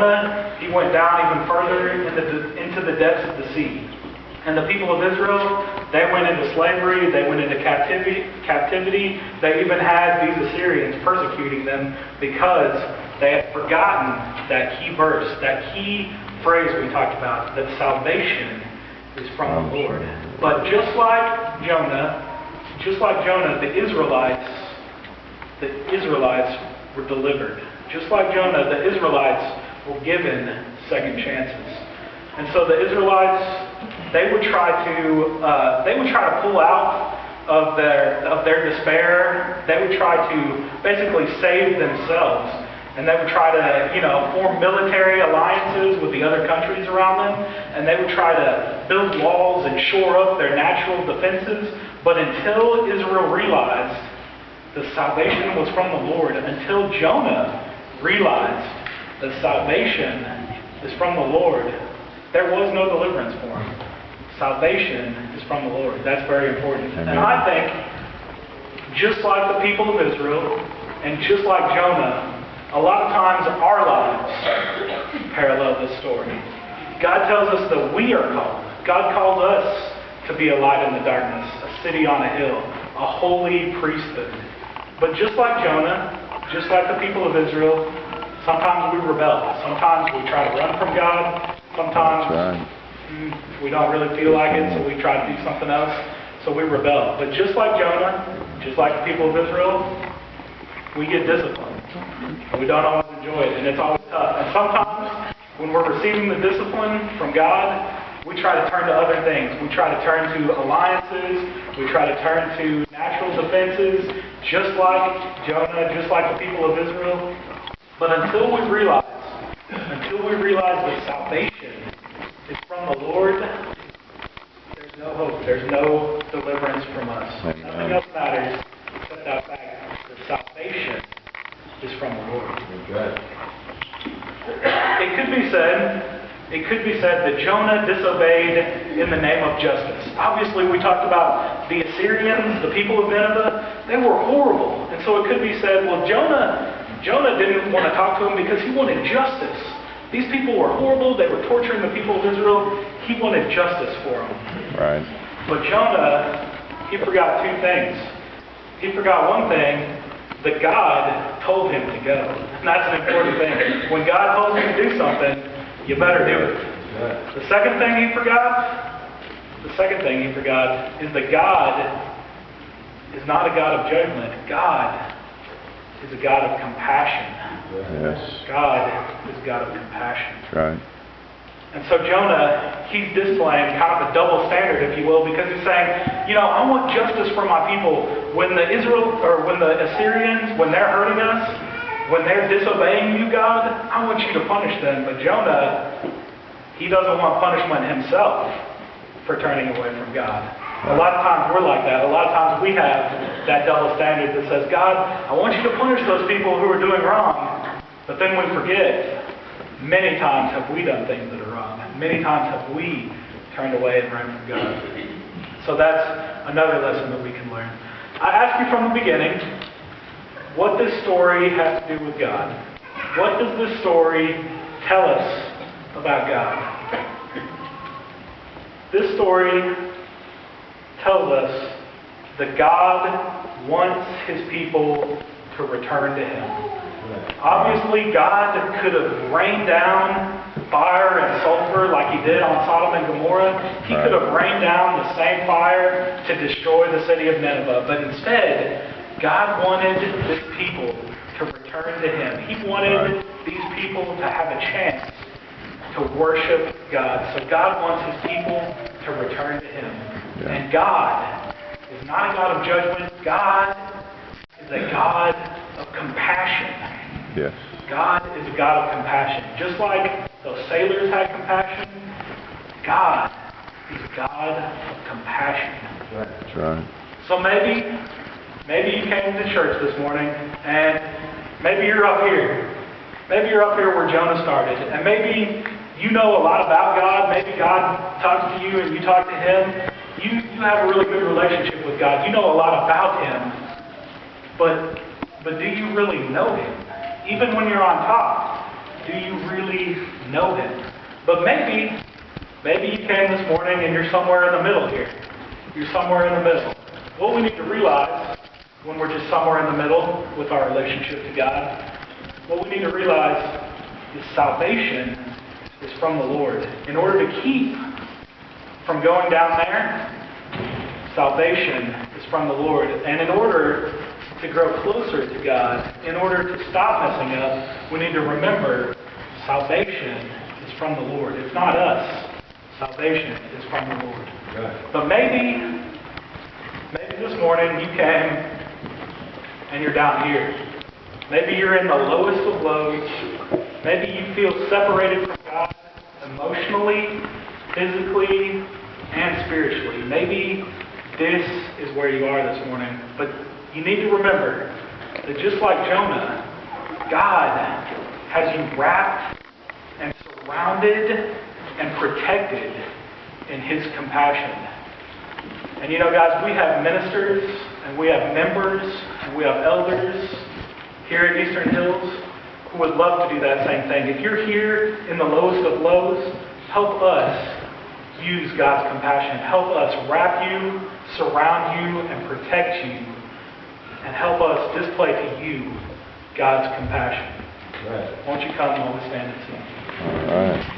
Jonah, he went down even further into the depths of the sea. And the people of Israel, they went into slavery, they went into captivity. They even had these Assyrians persecuting them because they had forgotten that key verse, that key phrase we talked about, that salvation is from the Lord. But just like Jonah, the Israelites were delivered. Just like Jonah, the Israelites were given second chances. And so the Israelites, they would try to pull out of their despair. They would try to basically save themselves. And they would try to, form military alliances with the other countries around them. And they would try to build walls and shore up their natural defenses. But until Israel realized the salvation was from the Lord, until Jonah realized that salvation is from the Lord, there was no deliverance for him. Salvation is from the Lord. That's very important. Amen. And I think, just like the people of Israel, and just like Jonah, a lot of times our lives parallel this story. God tells us that we are called. God called us to be a light in the darkness, a city on a hill, a holy priesthood. But just like Jonah, just like the people of Israel, sometimes we rebel. Sometimes we try to run from God. Sometimes we don't really feel like it, so we try to do something else. So we rebel. But just like Jonah, just like the people of Israel, we get disciplined. And we don't always enjoy it, and it's always tough. And sometimes when we're receiving the discipline from God, we try to turn to other things. We try to turn to alliances. We try to turn to natural defenses, just like Jonah, just like the people of Israel. But until we realize that salvation is from the Lord, there's no hope. There's no deliverance from us. Amen. Nothing else matters except that fact that salvation is from the Lord. It could be said that Jonah disobeyed in the name of justice. Obviously, we talked about the Assyrians, the people of Nineveh. They were horrible. And so it could be said, well, Jonah didn't want to talk to him because he wanted justice. These people were horrible. They were torturing the people of Israel. He wanted justice for them. Right. But Jonah, he forgot two things. He forgot one thing, that God told him to go. And that's an important thing. When God tells you to do something, you better do it. The second thing he forgot is that God is not a God of judgment. God is a God of compassion. Yes. God is a God of compassion. That's right. And so Jonah, he's displaying kind of a double standard, if you will, because he's saying, I want justice for my people. When the Assyrians, when they're hurting us, when they're disobeying you, God, I want you to punish them. But Jonah, he doesn't want punishment himself for turning away from God. A lot of times we're like that. A lot of times we have that double standard that says, God, I want you to punish those people who are doing wrong. But then we forget, many times have we done things that are wrong. Many times have we turned away and ran from God. So that's another lesson that we can learn. I asked you from the beginning, what this story has to do with God. What does this story tell us about God? This story tells us that God wants His people to return to Him. Obviously, God could have rained down fire and sulfur like He did on Sodom and Gomorrah. He could have rained down the same fire to destroy the city of Nineveh. But instead, God wanted His people to return to Him. He wanted these people to have a chance to worship God. So God wants His people to return to Him. Yeah. And God is not a God of judgment. God is a God of compassion. Yes. God is a God of compassion. Just like those sailors had compassion, God is a God of compassion. That's right. So maybe you came to church this morning, and maybe you're up here. Maybe you're up here where Jonah started, and maybe you know a lot about God. Maybe God talks to you and you talk to Him. You have a really good relationship with God. You know a lot about Him, but do you really know Him? Even when you're on top, do Do you really know Him? But maybe you came this morning and you're somewhere in the middle here. You're somewhere in the middle. What we need to realize when we're just somewhere in the middle with our relationship to God, what we need to realize is salvation is from the Lord. In order to keep from going down there, salvation is from the Lord. And in order to grow closer to God, in order to stop messing up, we need to remember salvation is from the Lord. It's not us. Salvation is from the Lord. Right. But maybe this morning you came and you're down here. Maybe you're in the lowest of lows. Maybe you feel separated from God emotionally, physically, and spiritually. Maybe this is where you are this morning. But you need to remember that just like Jonah, God has you wrapped and surrounded and protected in His compassion. And you know, guys, we have ministers, and we have members, and we have elders here at Eastern Hills who would love to do that same thing. If you're here in the lowest of lows, help us use God's compassion. Help us wrap you, surround you, and protect you. And help us display to you God's compassion. Right. Won't you come while we stand and sing? All right.